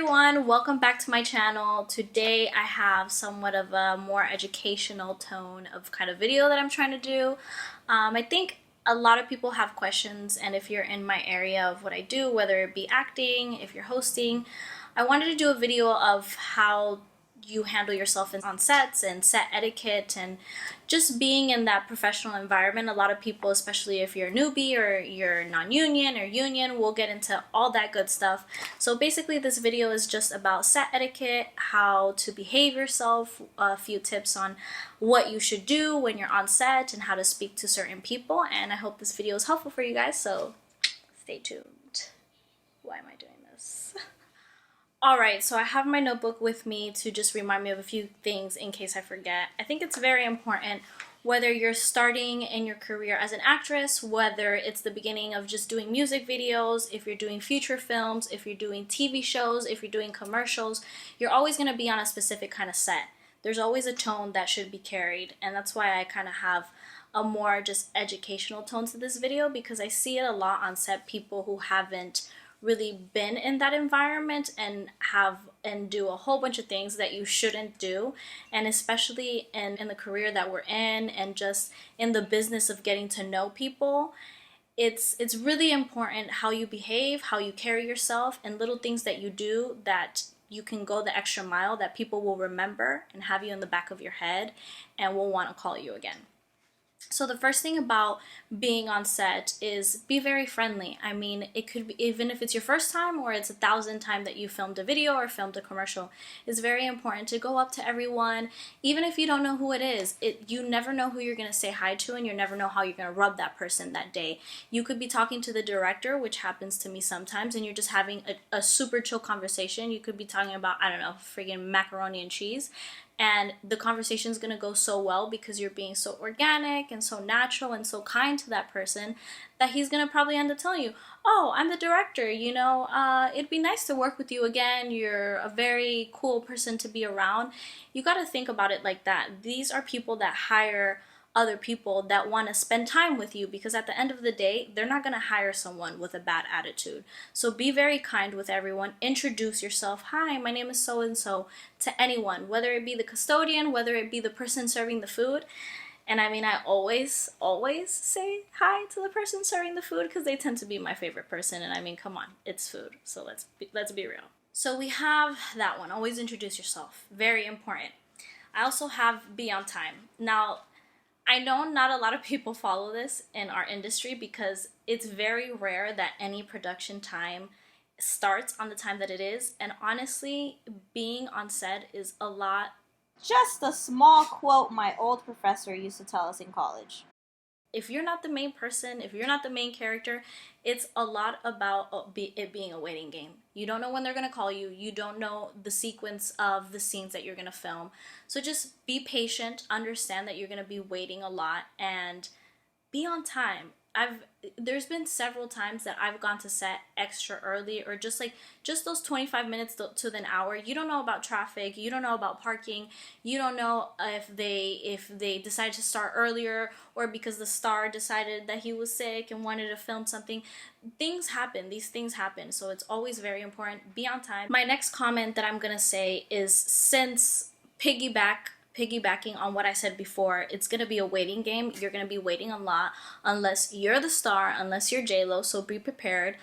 everyone, welcome back to my channel. Today I have somewhat of a more educational tone of kind of video that I'm trying to do. I think a lot of people have questions, and if you're in my area of what I do, whether it be acting, if you're hosting, I wanted to do a video of how you handle yourself on sets and set etiquette and just being in that professional environment. A lot of people, especially if you're a newbie or you're non-union or union, will get into all that good stuff. So basically this video is just about set etiquette, how to behave yourself, a few tips on what you should do when you're on set and how to speak to certain people. And I hope this video is helpful for you guys, so stay tuned. Why am I doing this? Alright, so I have my notebook with me to just remind me of a few things in case I forget. I think it's very important, whether you're starting in your career as an actress, whether it's the beginning of just doing music videos, if you're doing feature films, if you're doing TV shows, if you're doing commercials, you're always going to be on a specific kind of set. There's always a tone that should be carried, and that's why I kind of have a more just educational tone to this video, because I see it a lot on set, people who haven't really been in that environment and do a whole bunch of things that you shouldn't do, and especially in the career that we're in and just in the business of getting to know people. It's really important how you behave, how you carry yourself, and little things that you do that you can go the extra mile that people will remember and have you in the back of your head and will want to call you again. So the first thing about being on set is be very friendly. I mean, it could be, even if it's your first time or it's 1,000th time that you filmed a video or filmed a commercial, it's very important to go up to everyone, even if you don't know who it is. You never know who you're going to say hi to, and you never know how you're going to rub that person that day. You could be talking to the director, which happens to me sometimes, and you're just having a super chill conversation. You could be talking about, I don't know, friggin' macaroni and cheese. And the conversation is going to go so well because you're being so organic and so natural and so kind to that person that he's going to probably end up telling you, oh, I'm the director, you know, it'd be nice to work with you again. You're a very cool person to be around. You got to think about it like that. These are people that hire other people that want to spend time with you, because at the end of the day, they're not going to hire someone with a bad attitude. So be very kind with everyone. Introduce yourself. Hi, my name is so-and-so, to anyone, whether it be the custodian, whether it be the person serving the food. And I mean, I always say hi to the person serving the food because they tend to be my favorite person. And I mean, come on, it's food. So let's be real. So we have that one. Always introduce yourself. Very important. I also have be on time. Now, I know not a lot of people follow this in our industry because it's very rare that any production time starts on the time that it is. And honestly, being on set is a lot. Just a small quote my old professor used to tell us in college. If you're not the main person, if you're not the main character, it's a lot about it being a waiting game. You don't know when they're going to call you. You don't know the sequence of the scenes that you're going to film. So just be patient, understand that you're going to be waiting a lot, and be on time. There's been several times that I've gone to set extra early, or just those 25 minutes to an hour. You don't know about traffic, you don't know about parking, you don't know if they decided to start earlier, or because the star decided that he was sick and wanted to film something. Things happen, these things happen, so it's always very important. Be on time. My next comment that I'm gonna say is, since piggybacking on what I said before, it's going to be a waiting game. You're going to be waiting a lot unless you're the star, unless you're J-Lo, so be prepared.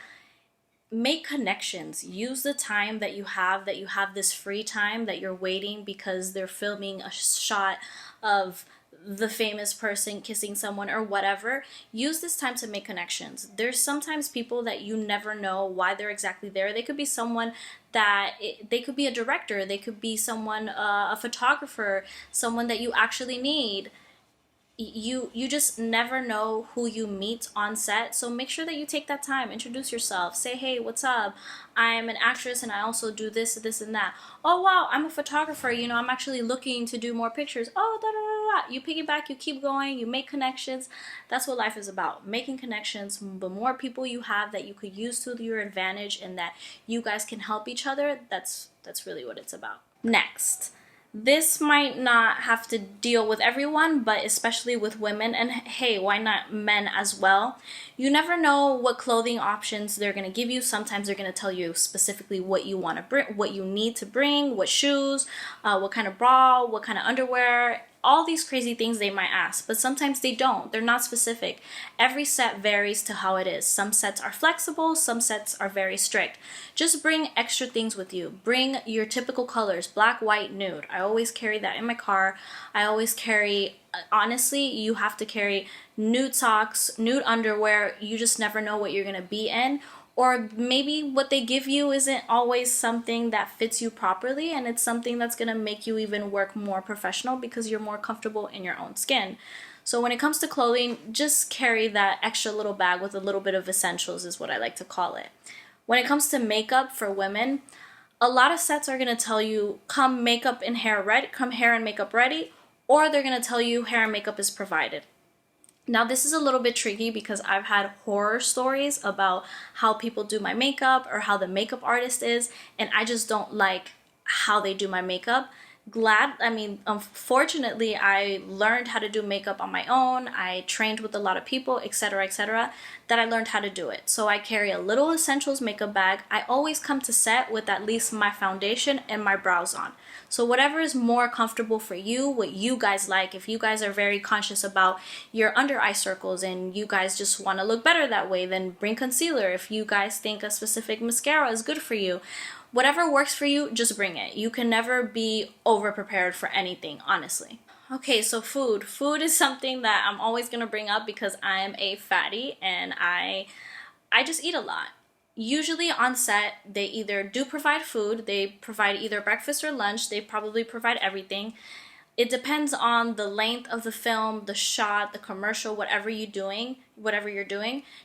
Make connections. Use the time that you have this free time, that you're waiting because they're filming a shot of the famous person kissing someone or whatever. Use this time to make connections. There's sometimes people that you never know why they're exactly there. They could be someone they could be a director, they could be someone, a photographer, someone that you actually need. You just never know who you meet on set, so make sure that you take that time. Introduce yourself. Say, hey, what's up? I'm an actress and I also do this and that. Oh wow, I'm a photographer, you know, I'm actually looking to do more pictures. Oh, da da da da. You piggyback, you keep going, you make connections. That's what life is about, making connections. The more people you have that you could use to your advantage and that you guys can help each other, that's really what it's about. Next, This might not have to deal with everyone, but especially with women, and hey, why not men as well? You never know what clothing options they're going to give you. Sometimes they're going to tell you specifically what you want to bring, what you need to bring, what shoes, what kind of bra, what kind of underwear, all these crazy things they might ask, but sometimes they don't. They're not specific. Every set varies to how it is. Some sets are flexible, some sets are very strict. Just bring extra things with you. Bring your typical colors, black, white, nude. I always carry that in my car. I always carry, honestly, you have to carry nude socks, nude underwear. You just never know what you're gonna be in. Or maybe what they give you isn't always something that fits you properly, and it's something that's gonna make you even work more professional because you're more comfortable in your own skin. So when it comes to clothing, just carry that extra little bag with a little bit of essentials is what I like to call it. When it comes to makeup for women, a lot of sets are gonna tell you come makeup and hair ready, come hair and makeup ready, or they're gonna tell you hair and makeup is provided. Now, this is a little bit tricky because I've had horror stories about how people do my makeup or how the makeup artist is, and I just don't like how they do my makeup. Unfortunately, I learned how to do makeup on my own. I trained with a lot of people, etc., that I learned how to do it. So I carry a little essentials makeup bag. I always come to set with at least my foundation and my brows on. So whatever is more comfortable for you, what you guys like. If you guys are very conscious about your under eye circles and you guys just want to look better that way, then bring concealer. If you guys think a specific mascara is good for you, whatever works for you, just bring it. You can never be over prepared for anything, honestly. Okay, so food. Food is something that I'm always gonna bring up because I am a fatty and I just eat a lot. Usually on set, they either do provide food, they provide either breakfast or lunch, they probably provide everything. It depends on the length of the film, the shot, the commercial, whatever you're doing,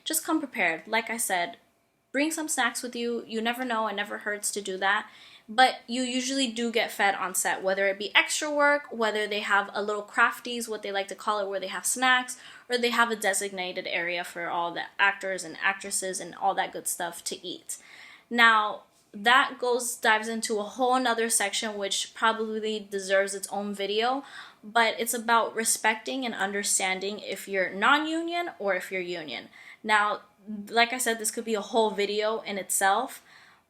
just come prepared. Like I said, bring some snacks with you. You never know, it never hurts to do that. But you usually do get fed on set, whether it be extra work, whether they have a little crafties, what they like to call it, where they have snacks, or they have a designated area for all the actors and actresses and all that good stuff to eat. Now, that dives into a whole nother section, which probably deserves its own video, but it's about respecting and understanding if you're non-union or if you're union. Now, like I said, this could be a whole video in itself,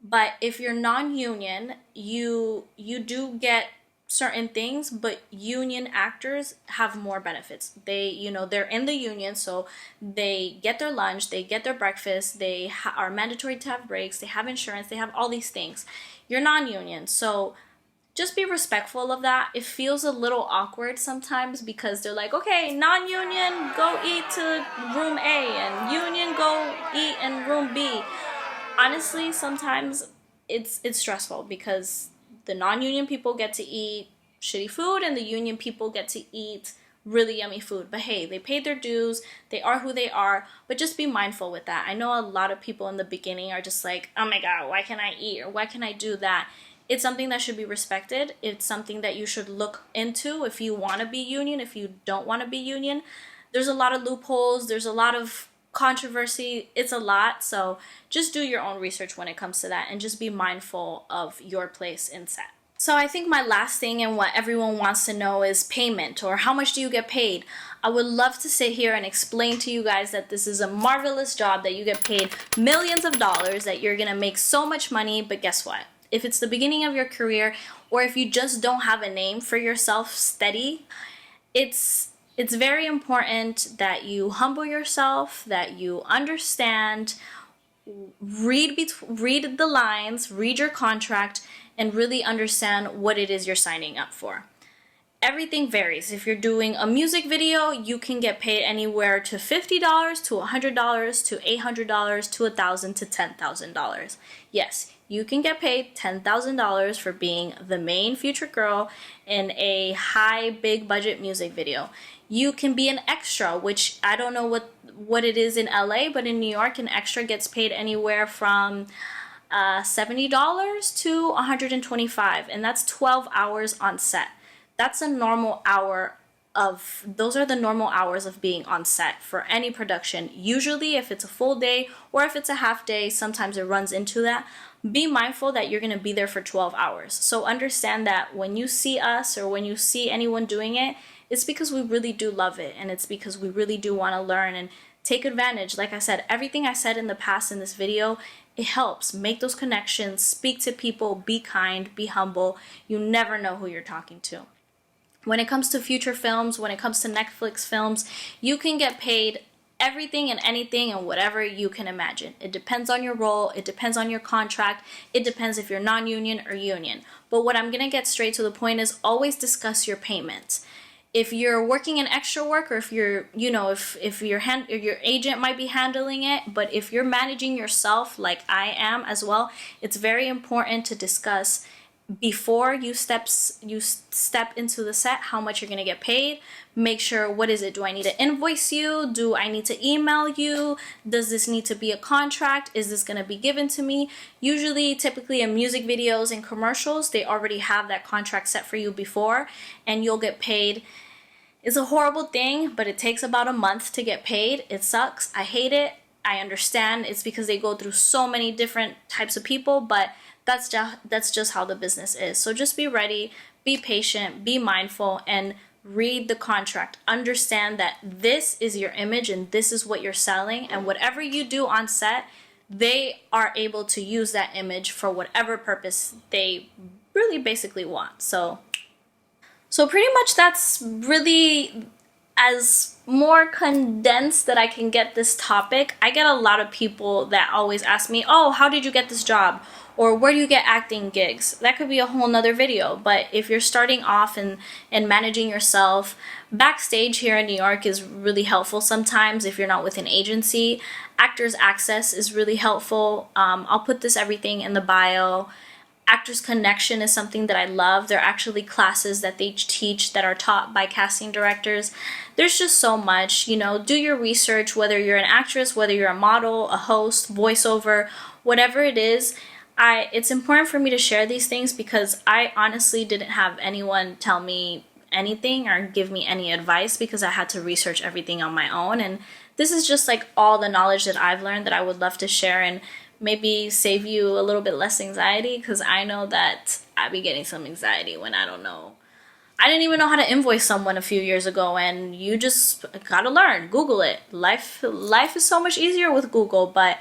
but if you're non-union, you do get certain things, but union actors have more benefits. They're in the union, so they get their lunch, they get their breakfast, they are mandatory to have breaks, they have insurance, they have all these things. You're non-union, so just be respectful of that. It feels a little awkward sometimes because they're like, okay, non-union, go eat to room A, and union, go eat in room B. Honestly, sometimes it's stressful because the non-union people get to eat shitty food and the union people get to eat really yummy food. But hey, they paid their dues, they are who they are, but just be mindful with that. I know a lot of people in the beginning are just like, oh my god, why can I eat or why can I do that? It's something that should be respected. It's something that you should look into if you want to be union, if you don't want to be union. There's a lot of loopholes, there's a lot of controversy, it's a lot, so just do your own research when it comes to that and just be mindful of your place in set. So I think my last thing and what everyone wants to know is payment, or how much do you get paid? I would love to sit here and explain to you guys that this is a marvelous job, that you get paid millions of dollars, that you're gonna make so much money, but guess what? If it's the beginning of your career, or if you just don't have a name for yourself steady, it's very important that you humble yourself, that you understand, read the lines, read your contract, and really understand what it is you're signing up for. Everything varies. If you're doing a music video, you can get paid anywhere to $50 to $100 to $800 to $1,000 to $10,000. Yes, you can get paid $10,000 for being the main featured girl in a high, big budget music video. You can be an extra, which I don't know what it is in LA, but in New York, an extra gets paid anywhere from $70 to $125, and that's 12 hours on set. That's a normal hour those are the normal hours of being on set for any production. Usually if it's a full day or if it's a half day, sometimes it runs into that. Be mindful that you're going to be there for 12 hours. So understand that when you see us or when you see anyone doing it, it's because we really do love it, and it's because we really do want to learn and take advantage. Like I said, everything I said in the past in this video, it helps. Make those connections, speak to people, be kind, be humble. You never know who you're talking to. When it comes to future films, when it comes to Netflix films, you can get paid everything and anything and whatever you can imagine. It depends on your role, it depends on your contract, it depends if you're non-union or union. But what I'm gonna get straight to the point is always discuss your payments. If you're working in extra work, or if you're, if your agent might be handling it, but if you're managing yourself like I am as well, it's very important to discuss before you step into the set how much you're gonna get paid. Make sure, what is it? Do I need to invoice you? Do I need to email you? Does this need to be a contract? Is this gonna be given to me? Usually, typically in music videos and commercials, they already have that contract set for you before, and you'll get paid. It's a horrible thing, but it takes about a month to get paid. It sucks. I hate it. I understand. It's because they go through so many different types of people, but that's just how the business is. So just be ready, be patient, be mindful, and read the contract. Understand that this is your image and this is what you're selling, and whatever you do on set, they are able to use that image for whatever purpose they really basically want. So pretty much that's really as more condensed that I can get this topic. I get a lot of people that always ask me, oh, how did you get this job? Or where do you get acting gigs? That could be a whole nother video. But if you're starting off and managing yourself, backstage here in New York is really helpful sometimes if you're not with an agency. Actors Access is really helpful. I'll put this everything in the bio. Actors Connection is something that I love. They're actually classes that they teach that are taught by casting directors. There's just so much, do your research, whether you're an actress, whether you're a model, a host, voiceover, whatever it is. It's important for me to share these things because I honestly didn't have anyone tell me anything or give me any advice, because I had to research everything on my own. And this is just like all the knowledge that I've learned that I would love to share and maybe save you a little bit less anxiety, because I know that I be getting some anxiety when I don't know. I didn't even know how to invoice someone a few years ago, and you just gotta learn. Google it. Life is so much easier with Google. But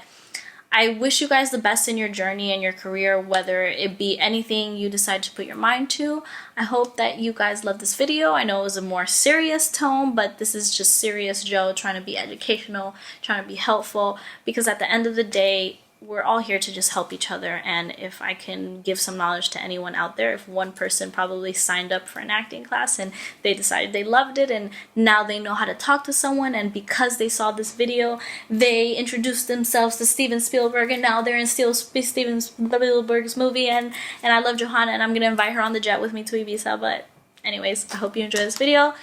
I wish you guys the best in your journey and your career, whether it be anything you decide to put your mind to. I hope that you guys love this video. I know it was a more serious tone, but this is just Serious Joe trying to be educational, trying to be helpful, because at the end of the day, we're all here to just help each other. And if I can give some knowledge to anyone out there, if one person probably signed up for an acting class and they decided they loved it and now they know how to talk to someone, and because they saw this video, they introduced themselves to Steven Spielberg and now they're in Steven Spielberg's movie, and I love Johanna and I'm gonna invite her on the jet with me to Ibiza. But anyways, I hope you enjoy this video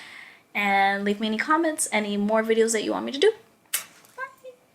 and leave me any comments, any more videos that you want me to do.